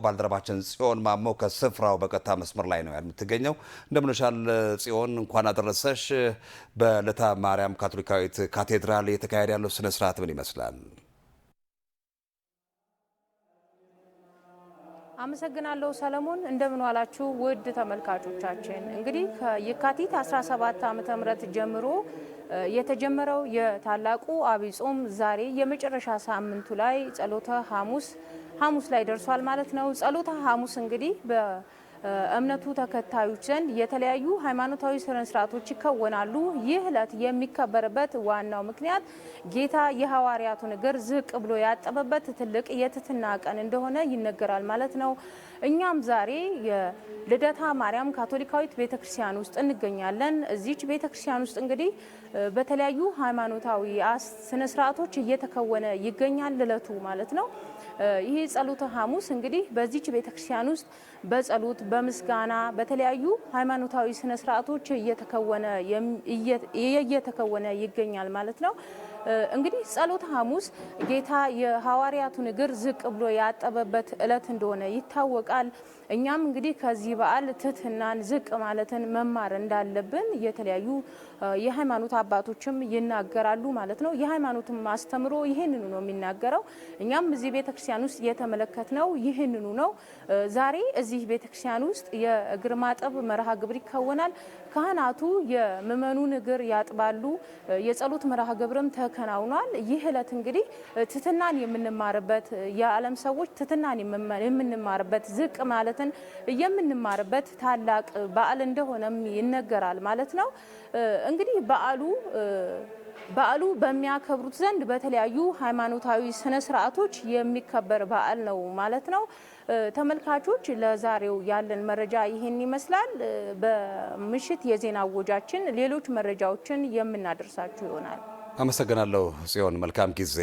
ባልደረባችን ጽዮን ማሞ ከስፍራው በቀጥታ መስመር ላይ ነው የምትገኘው። እንደምንሻል ጽዮን፣ እንኳን አደረሰሽ። በለታ ማርያም ካቶሊካዊት ካቴድራል የተካሄደ ያለው ስነ ስርዓት ምን ይመስላል? አመሰግናለሁ ሰለሞን። እንደምን ዋላችሁ ውድ ተመልካቾቻችን። እንግዲህ ከየካቲት 17 ዓመተ ምህረት ጀምሮ የተጀመረው የታላቁ ዐቢይ ጾም ዛሬ የመጨረሻ ሳምንቱ ላይ ጸሎተ ሐሙስ ላይ ደርሷል ማለት ነው። ጸሎተ ሐሙስ እንግዲህ በእምነቱ ተከታዮች ዘንድ የተለያዩ ሃይማኖታዊ ስነ ስርዓቶች ይከወናሉ። ይህ ዕለት የሚከበርበት ዋናው ምክንያት ጌታ የሐዋርያቱን እግር ዝቅ ብሎ ያጠበበት ትልቅ የትህትና ቀን እንደሆነ ይነገራል ማለት ነው። እኛም ዛሬ የልደታ ማርያም ካቶሊካዊት ቤተክርስቲያን ውስጥ እንገኛለን። እዚች ቤተክርስቲያን ውስጥ እንግዲህ በተለያዩ ሃይማኖታዊ ስነ ስርዓቶች እየተከወነ ይገኛል ዕለቱ ማለት ነው። ይህ ጸሎተ ሐሙስ እንግዲህ በዚች ቤተክርስቲያን ውስጥ በጸሎት በምስጋና በተለያዩ ሃይማኖታዊ ስነ ስርዓቶች እየተከወነ ይገኛል ማለት ነው። እንግዲህ ጸሎተ ሐሙስ ጌታ የሐዋርያቱን እግር ዝቅ ብሎ ያጠበበት ዕለት እንደሆነ ይታወቃል። እኛም እንግዲህ ከዚህ በዓል ትህትናን ዝቅ ማለትን መማር እንዳለብን የተለያዩ የሃይማኖት አባቶችም ይናገራሉ ማለት ነው። የሃይማኖትም አስተምሮ ይህንኑ ነው የሚናገረው። እኛም እዚህ ቤተክርስቲያን ውስጥ የተመለከትነው ይህንኑ ነው። ዛሬ እዚህ ቤተክርስቲያን ውስጥ የእግር ማጠብ መርሃ ግብር ይከወናል። ካህናቱ የምእመኑን እግር ያጥባሉ። የጸሎት መርሃ ግብርም ተከናውኗል። ይህ ዕለት እንግዲህ ትህትናን የምንማርበት፣ የዓለም ሰዎች ትህትናን የምንማርበት፣ ዝቅ ማለትን የምንማርበት ታላቅ በዓል እንደሆነም ይነገራል ማለት ነው። እንግዲህ በዓሉ በሚያከብሩት ዘንድ በተለያዩ ሃይማኖታዊ ስነ ስርዓቶች የሚከበር በዓል ነው ማለት ነው። ተመልካቾች ለዛሬው ያለን መረጃ ይህን ይመስላል። በምሽት የዜና ወጃችን ሌሎች መረጃዎችን የምናደርሳችሁ ይሆናል። አመሰግናለሁ ጽዮን፣ መልካም ጊዜ።